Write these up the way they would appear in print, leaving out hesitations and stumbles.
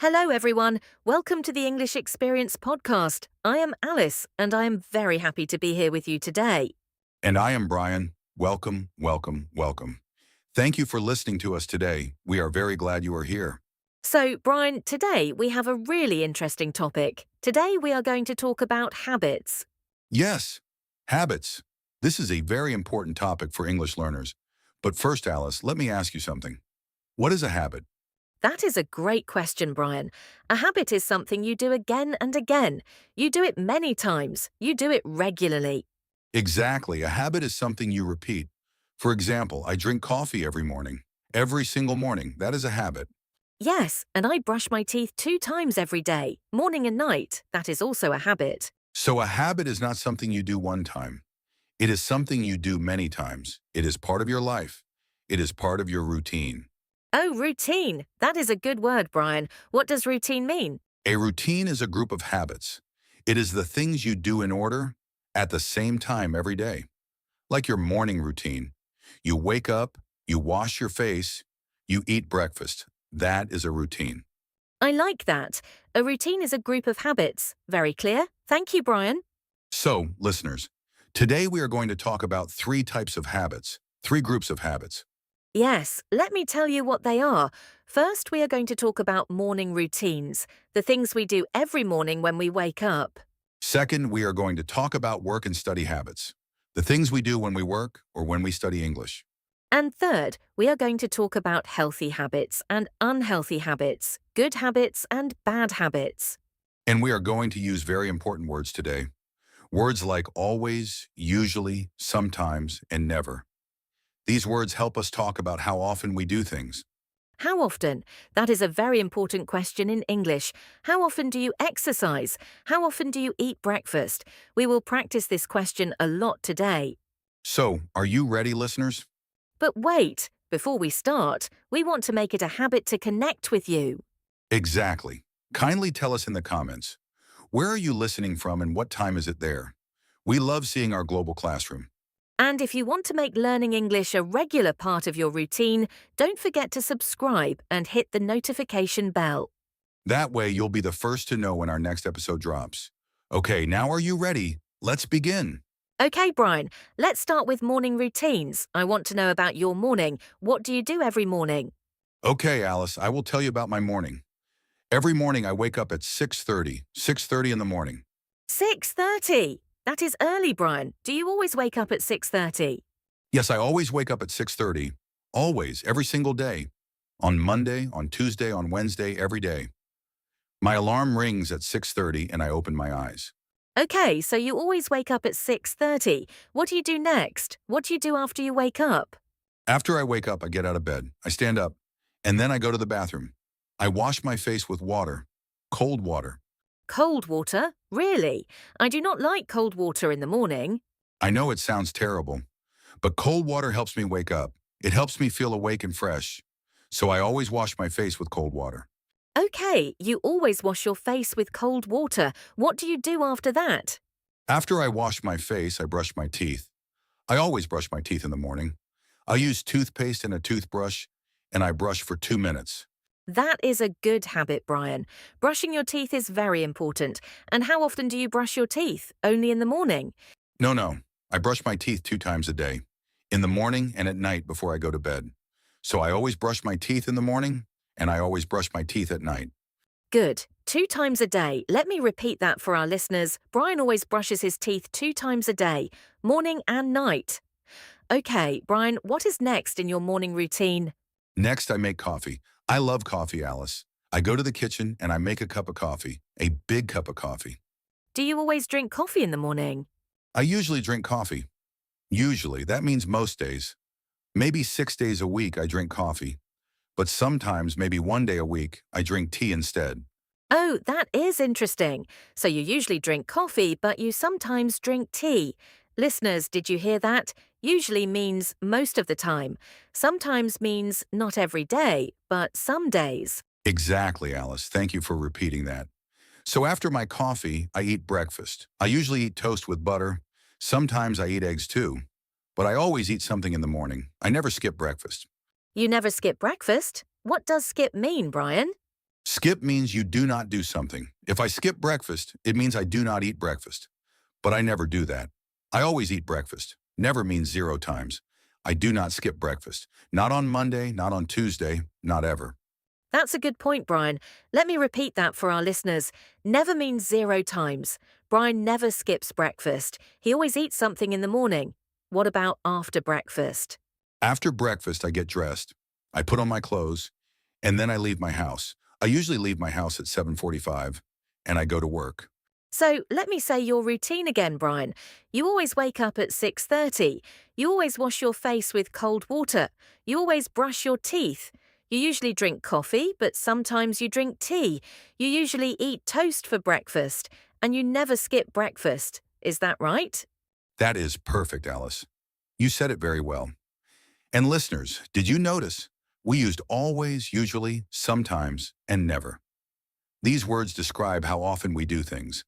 Hello, everyone. Welcome to the English Experience podcast. I am Alice, and I am very happy to be here with you today. And I am Brian. Welcome, welcome, welcome. Thank you for listening to us today. We are very glad you are here. So, Brian, today we have a really interesting topic. Today we are going to talk about habits. Yes, habits. This is a very important topic for English learners. But first, Alice, let me ask you something. What is a habit? That is a great question, Brian. A habit is something you do again and again. You do it many times. You do it regularly. Exactly, a habit is something you repeat. For example, I drink coffee every morning. Every single morning. That is a habit. Yes, and I brush my teeth 2 times every day, morning and night. That is also a habit. So a habit is not something you do one time. It is something you do many times. It is part of your life. It is part of your routine. Oh, routine. That is a good word, Brian. What does routine mean? A routine is a group of habits. It is the things you do in order at the same time every day. Like your morning routine. You wake up, you wash your face, you eat breakfast. That is a routine. I like that. A routine is a group of habits. Very clear. Thank you, Brian. So, listeners, today we are going to talk about three types of habits, three groups of habits. Yes, let me tell you what they are. First, we are going to talk about morning routines, the things we do every morning when we wake up. Second, we are going to talk about work and study habits, the things we do when we work or when we study English. And third, we are going to talk about healthy habits and unhealthy habits, good habits and bad habits. And we are going to use very important words today. Words like always, usually, sometimes, and never. These words help us talk about how often we do things. How often? That is a very important question in English. How often do you exercise? How often do you eat breakfast? We will practice this question a lot today. So, are you ready, listeners? But wait, before we start, we want to make it a habit to connect with you. Exactly. Kindly tell us in the comments. Where are you listening from and what time is it there? We love seeing our global classroom. And if you want to make learning English a regular part of your routine, don't forget to subscribe and hit the notification bell. That way, you'll be the first to know when our next episode drops. Okay, now are you ready? Let's begin. Okay, Brian, let's start with morning routines. I want to know about your morning. What do you do every morning? Okay, Alice, I will tell you about my morning. Every morning, I wake up at 6:30 in the morning. 6:30. That is early, Brian. Do you always wake up at 6:30? Yes, I always wake up at 6:30. Always, every single day. On Monday, on Tuesday, on Wednesday, every day. My alarm rings at 6:30 and I open my eyes. Okay, so you always wake up at 6:30. What do you do next? What do you do after you wake up? After I wake up, I get out of bed. I stand up, and then I go to the bathroom. I wash my face with water, cold water. Cold water? Really? I do not like cold water in the morning. I know it sounds terrible, but cold water helps me wake up. It helps me feel awake and fresh. So I always wash my face with cold water. Okay, you always wash your face with cold water. What do you do after that? After I wash my face, I brush my teeth. I always brush my teeth in the morning. I use toothpaste and a toothbrush, and I brush for 2 minutes. That is a good habit, Brian. Brushing your teeth is very important. And how often do you brush your teeth? Only in the morning? No. I brush my teeth 2 times a day, in the morning and at night before I go to bed. So I always brush my teeth in the morning, and I always brush my teeth at night. Good. 2 times a day. Let me repeat that for our listeners. Brian always brushes his teeth 2 times a day, morning and night. Okay, Brian, what is next in your morning routine? Next, I make coffee. I love coffee, Alice. I go to the kitchen and I make a cup of coffee, a big cup of coffee. Do you always drink coffee in the morning? I usually drink coffee. Usually, that means most days. Maybe 6 days a week I drink coffee. But sometimes, maybe 1 day a week, I drink tea instead. Oh, that is interesting. So you usually drink coffee, but you sometimes drink tea. Listeners, did you hear that? Usually means most of the time. Sometimes means not every day, but some days. Exactly, Alice. Thank you for repeating that. So after my coffee, I eat breakfast. I usually eat toast with butter. Sometimes I eat eggs too. But I always eat something in the morning. I never skip breakfast. You never skip breakfast? What does skip mean, Brian? Skip means you do not do something. If I skip breakfast, it means I do not eat breakfast. But I never do that. I always eat breakfast. Never means 0 times. I do not skip breakfast. Not on Monday, not on Tuesday, not ever. That's a good point, Brian. Let me repeat that for our listeners. Never means 0 times. Brian never skips breakfast. He always eats something in the morning. What about after breakfast? After breakfast, I get dressed. I put on my clothes, and then I leave my house. I usually leave my house at 7:45, and I go to work. So let me say your routine again, Brian. You always wake up at 6:30. You always wash your face with cold water. You always brush your teeth. You usually drink coffee, but sometimes you drink tea. You usually eat toast for breakfast, and you never skip breakfast. Is that right? That is perfect, Alice. You said it very well. And listeners, did you notice we used always, usually, sometimes, and never? These words describe how often we do things.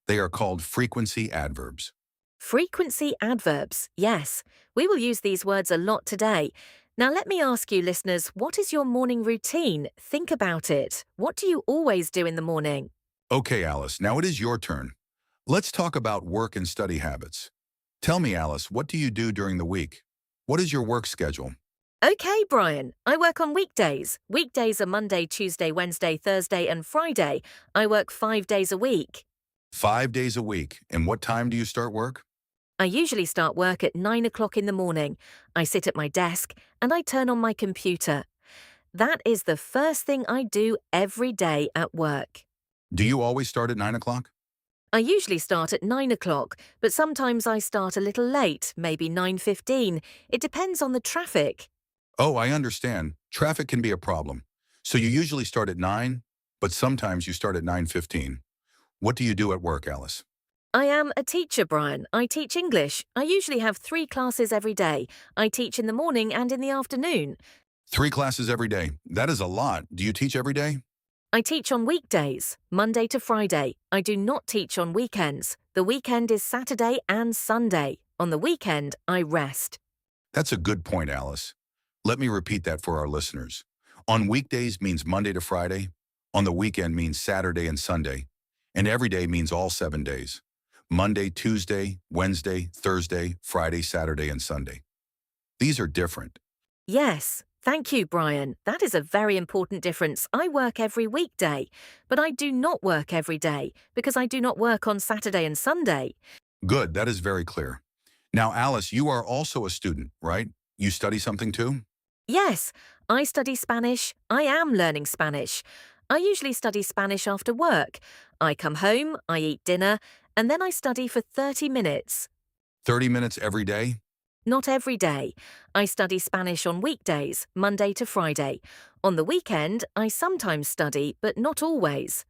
They are called frequency adverbs. Frequency adverbs, yes. We will use these words a lot today. Now let me ask you, listeners, what is your morning routine? Think about it. What do you always do in the morning? Okay, Alice, now it is your turn. Let's talk about work and study habits. Tell me, Alice, what do you do during the week? What is your work schedule? Okay, Brian, I work on weekdays. Weekdays are Monday, Tuesday, Wednesday, Thursday, and Friday. I work 5 days a week. 5 days a week. And what time do you start work? I usually start work at 9 o'clock in the morning. I sit at my desk and I turn on my computer. That is the first thing I do every day at work. Do you always start at 9 o'clock? I usually start at 9 o'clock, but sometimes I start a little late, maybe 9:15. It depends on the traffic. Oh, I understand. Traffic can be a problem. So you usually start at 9, but sometimes you start at 9:15. What do you do at work, Alice? I am a teacher, Brian. I teach English. I usually have 3 classes every day. I teach in the morning and in the afternoon. 3 classes every day. That is a lot. Do you teach every day? I teach on weekdays, Monday to Friday. I do not teach on weekends. The weekend is Saturday and Sunday. On the weekend, I rest. That's a good point, Alice. Let me repeat that for our listeners. On weekdays means Monday to Friday. On the weekend means Saturday and Sunday. And every day means all 7 days. Monday, Tuesday, Wednesday, Thursday, Friday, Saturday, and Sunday. These are different. Yes, thank you, Brian. That is a very important difference. I work every weekday, but I do not work every day because I do not work on Saturday and Sunday. Good, that is very clear. Now, Alice, you are also a student, right? You study something too? Yes, I study Spanish. I am learning Spanish. I usually study Spanish after work. I come home, I eat dinner, and then I study for 30 minutes. 30 minutes every day? Not every day. I study Spanish on weekdays, Monday to Friday. On the weekend, I sometimes study, but not always.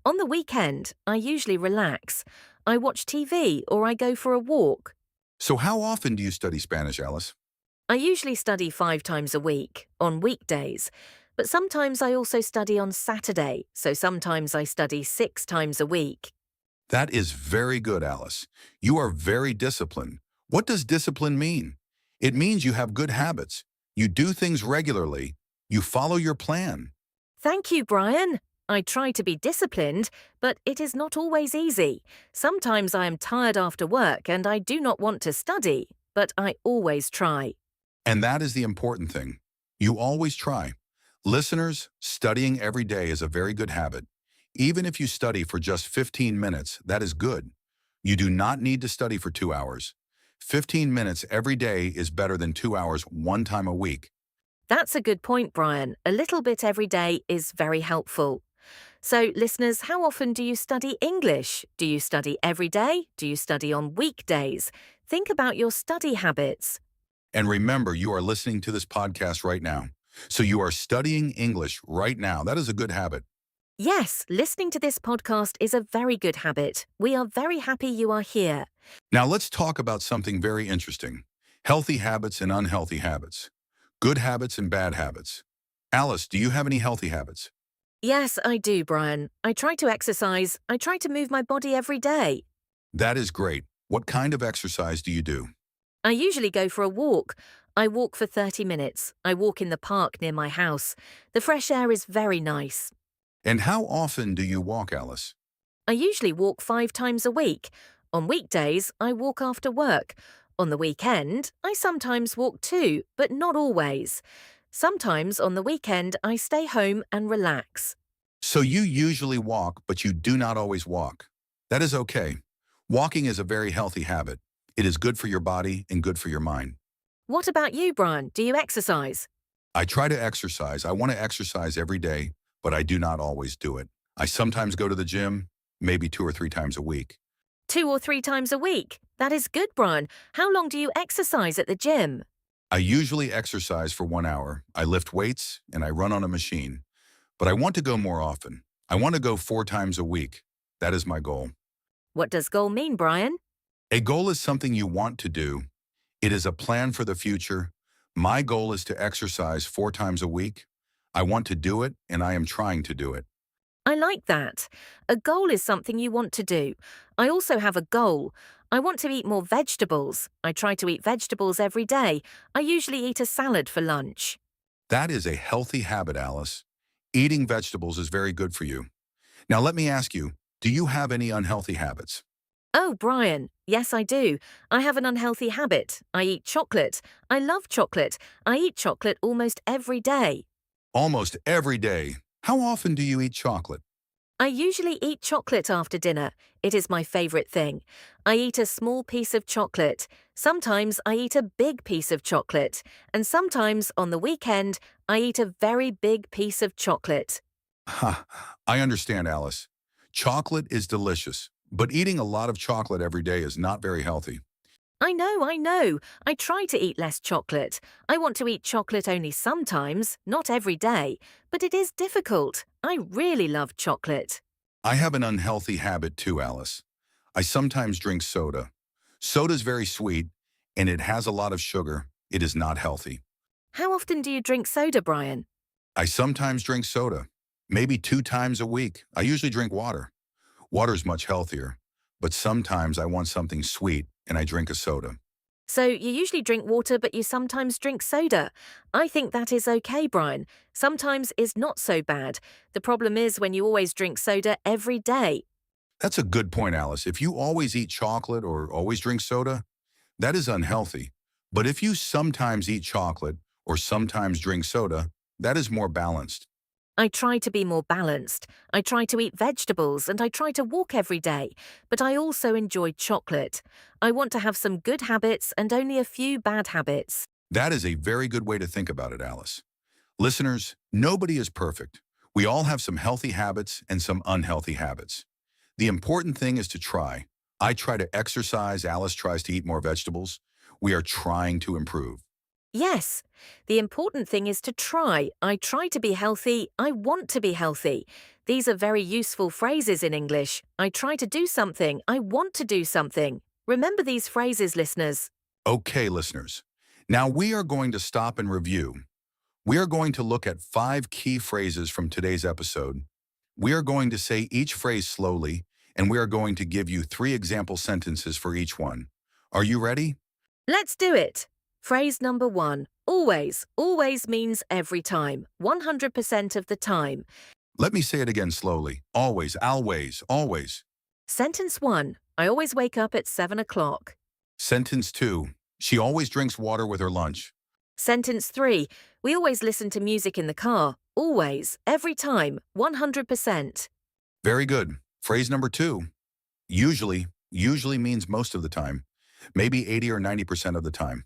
On the weekend, I usually relax. I watch TV or I go for a walk. So how often do you study Spanish, Alice? I usually study 5 times a week, on weekdays. But sometimes I also study on Saturday, so sometimes I study 6 times a week. That is very good, Alice. You are very disciplined. What does discipline mean? It means you have good habits. You do things regularly. You follow your plan. Thank you, Brian. I try to be disciplined, but it is not always easy. Sometimes I am tired after work and I do not want to study, but I always try. And that is the important thing. You always try. Listeners, studying every day is a very good habit. Even if you study for just 15 minutes, that is good. You do not need to study for 2 hours. 15 minutes every day is better than 2 hours one time a week. That's a good point, Brian. A little bit every day is very helpful. So, listeners, how often do you study English? Do you study every day? Do you study on weekdays? Think about your study habits. And remember, you are listening to this podcast right now. So you are studying English right now. That is a good habit. Yes, listening to this podcast is a very good habit. We are very happy you are here. Now let's talk about something very interesting. Healthy habits and unhealthy habits. Good habits and bad habits. Alice, do you have any healthy habits? Yes, I do, Brian. I try to exercise. I try to move my body every day. That is great. What kind of exercise do you do? I usually go for a walk. I walk for 30 minutes. I walk in the park near my house. The fresh air is very nice. And how often do you walk, Alice? I usually walk 5 times a week. On weekdays, I walk after work. On the weekend, I sometimes walk too, but not always. Sometimes on the weekend, I stay home and relax. So you usually walk, but you do not always walk. That is okay. Walking is a very healthy habit. It is good for your body and good for your mind. What about you, Brian? Do you exercise? I try to exercise. I want to exercise every day, but I do not always do it. I sometimes go to the gym, maybe 2 or 3 times a week. 2 or 3 times a week. That is good, Brian. How long do you exercise at the gym? I usually exercise for 1 hour. I lift weights and I run on a machine. But I want to go more often. I want to go 4 times a week. That is my goal. What does goal mean, Brian? A goal is something you want to do. It is a plan for the future. My goal is to exercise 4 times a week. I want to do it, and I am trying to do it. I like that. A goal is something you want to do. I also have a goal. I want to eat more vegetables. I try to eat vegetables every day. I usually eat a salad for lunch. That is a healthy habit, Alice. Eating vegetables is very good for you. Now let me ask you, do you have any unhealthy habits? Oh, Brian. Yes, I do. I have an unhealthy habit. I eat chocolate. I love chocolate. I eat chocolate almost every day. Almost every day. How often do you eat chocolate? I usually eat chocolate after dinner. It is my favorite thing. I eat a small piece of chocolate. Sometimes I eat a big piece of chocolate. And sometimes on the weekend, I eat a very big piece of chocolate. Ha, I understand, Alice. Chocolate is delicious, but eating a lot of chocolate every day is not very healthy. I know. I try to eat less chocolate. I want to eat chocolate only sometimes, not every day. But it is difficult. I really love chocolate. I have an unhealthy habit too, Alice. I sometimes drink soda. Soda is very sweet, and it has a lot of sugar. It is not healthy. How often do you drink soda, Brian? I sometimes drink soda, maybe 2 times a week. I usually drink water. Water is much healthier, but sometimes I want something sweet, and I drink a soda. So you usually drink water, but you sometimes drink soda. I think that is okay, Brian. Sometimes is not so bad. The problem is when you always drink soda every day. That's a good point, Alice. If you always eat chocolate or always drink soda, that is unhealthy. But if you sometimes eat chocolate or sometimes drink soda, that is more balanced. I try to be more balanced. I try to eat vegetables and I try to walk every day. But I also enjoy chocolate. I want to have some good habits and only a few bad habits. That is a very good way to think about it, Alice. Listeners, nobody is perfect. We all have some healthy habits and some unhealthy habits. The important thing is to try. I try to exercise. Alice tries to eat more vegetables. We are trying to improve. Yes, the important thing is to try. I try to be healthy. I want to be healthy. These are very useful phrases in English. I try to do something. I want to do something. Remember these phrases, listeners. Okay, listeners. Now we are going to stop and review. We are going to look at 5 key phrases from today's episode. We are going to say each phrase slowly, and we are going to give you 3 example sentences for each one. Are you ready? Let's do it. Phrase number 1. Always. Always means every time. 100% of the time. Let me say it again slowly. Always, always, always. Sentence 1. I always wake up at 7 o'clock. Sentence 2. She always drinks water with her lunch. Sentence 3. We always listen to music in the car. Always. Every time. 100%. Very good. Phrase number 2. Usually means most of the time. Maybe 80 or 90% of the time.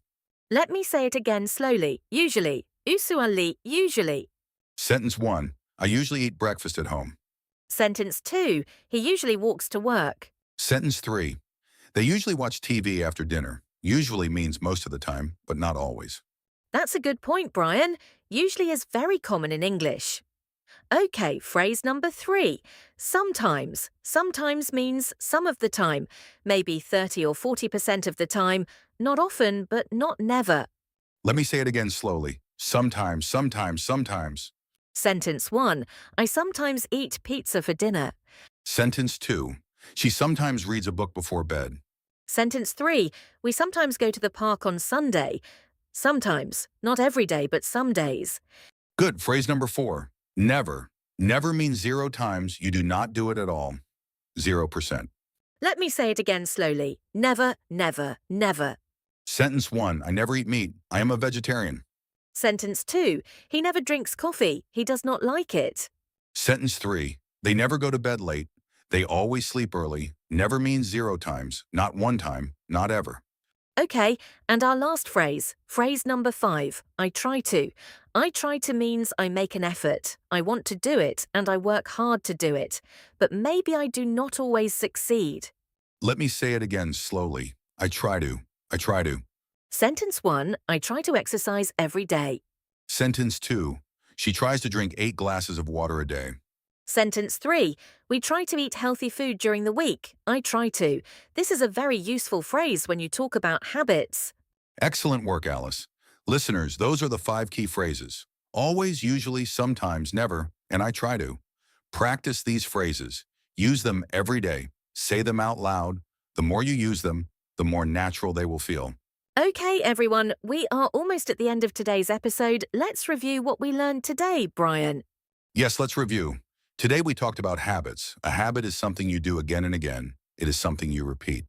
Let me say it again slowly. Usually. Usually. Usually. Sentence 1. I usually eat breakfast at home. Sentence 2. He usually walks to work. Sentence 3. They usually watch TV after dinner. Usually means most of the time, but not always. That's a good point, Brian. Usually is very common in English. Okay, phrase number 3. Sometimes. Sometimes means some of the time. Maybe 30 or 40% of the time. Not often, but not never. Let me say it again slowly. Sometimes, sometimes, sometimes. Sentence 1. I sometimes eat pizza for dinner. Sentence 2. She sometimes reads a book before bed. Sentence 3. We sometimes go to the park on Sunday. Sometimes. Not every day, but some days. Good. Phrase number 4. Never. Never means 0 times you do not do it at all. 0%. Let me say it again slowly. Never, never, never. Sentence 1, I never eat meat. I am a vegetarian. Sentence 2, he never drinks coffee. He does not like it. Sentence 3, they never go to bed late. They always sleep early. Never means 0 times, not 1 time, not ever. Okay, and our last phrase, phrase number 5, I try to. I try to means I make an effort. I want to do it and I work hard to do it. But maybe I do not always succeed. Let me say it again slowly. I try to. I try to. Sentence 1, I try to exercise every day. Sentence 2, she tries to drink 8 glasses of water a day. Sentence 3, we try to eat healthy food during the week. I try to. This is a very useful phrase when you talk about habits. Excellent work, Alice. Listeners, those are the 5 key phrases. Always, usually, sometimes, never, and I try to. Practice these phrases. Use them every day. Say them out loud. The more you use them, the more natural they will feel. Okay, everyone, we are almost at the end of today's episode. Let's review what we learned today, Brian. Yes, let's review. Today we talked about habits. A habit is something you do again and again. It is something you repeat.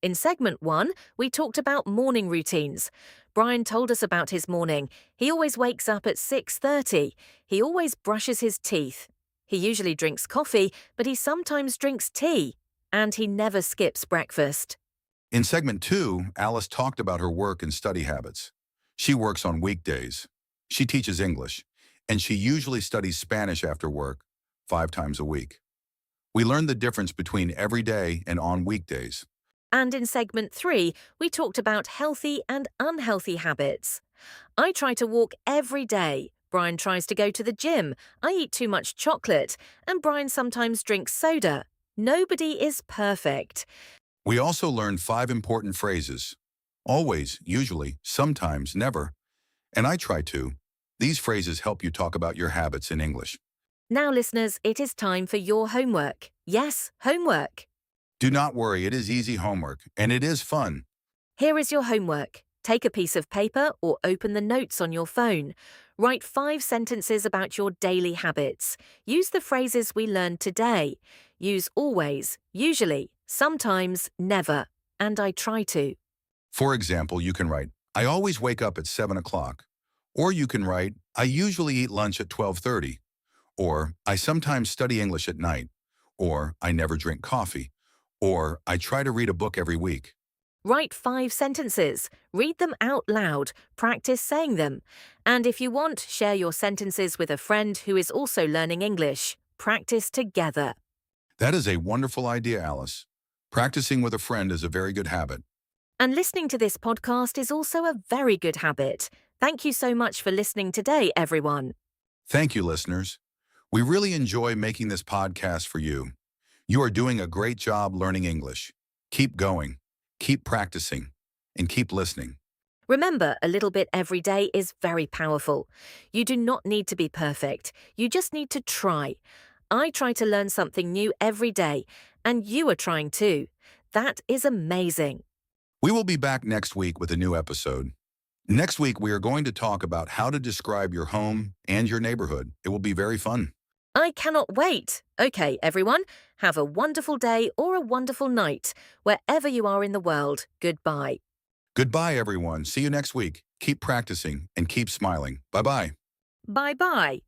In segment 1, we talked about morning routines. Brian told us about his morning. He always wakes up at 6:30. He always brushes his teeth. He usually drinks coffee, but he sometimes drinks tea. And he never skips breakfast. In segment 2, Alice talked about her work and study habits. She works on weekdays. She teaches English, and she usually studies Spanish after work 5 times a week. We learned the difference between every day and on weekdays. And in segment 3, we talked about healthy and unhealthy habits. I try to walk every day. Brian tries to go to the gym. I eat too much chocolate. And Brian sometimes drinks soda. Nobody is perfect. We also learned 5 important phrases. Always, usually, sometimes, never, and I try to. These phrases help you talk about your habits in English. Now, listeners, it is time for your homework. Yes, homework. Do not worry, it is easy homework, and it is fun. Here is your homework. Take a piece of paper or open the notes on your phone. Write 5 sentences about your daily habits. Use the phrases we learned today. Use always, usually, sometimes, never, and I try to. For example, you can write, I always wake up at 7 o'clock. Or you can write, I usually eat lunch at 12:30. Or, I sometimes study English at night. Or, I never drink coffee. Or, I try to read a book every week. Write 5 sentences. Read them out loud. Practice saying them. And if you want, share your sentences with a friend who is also learning English. Practice together. That is a wonderful idea, Alice. Practicing with a friend is a very good habit. And listening to this podcast is also a very good habit. Thank you so much for listening today, everyone. Thank you, listeners. We really enjoy making this podcast for you. You are doing a great job learning English. Keep going, keep practicing, and keep listening. Remember, a little bit every day is very powerful. You do not need to be perfect. You just need to try. I try to learn something new every day, and you are trying too. That is amazing. We will be back next week with a new episode. Next week, we are going to talk about how to describe your home and your neighborhood. It will be very fun. I cannot wait. Okay, everyone, have a wonderful day or a wonderful night. Wherever you are in the world, goodbye. Goodbye, everyone. See you next week. Keep practicing and keep smiling. Bye-bye. Bye-bye.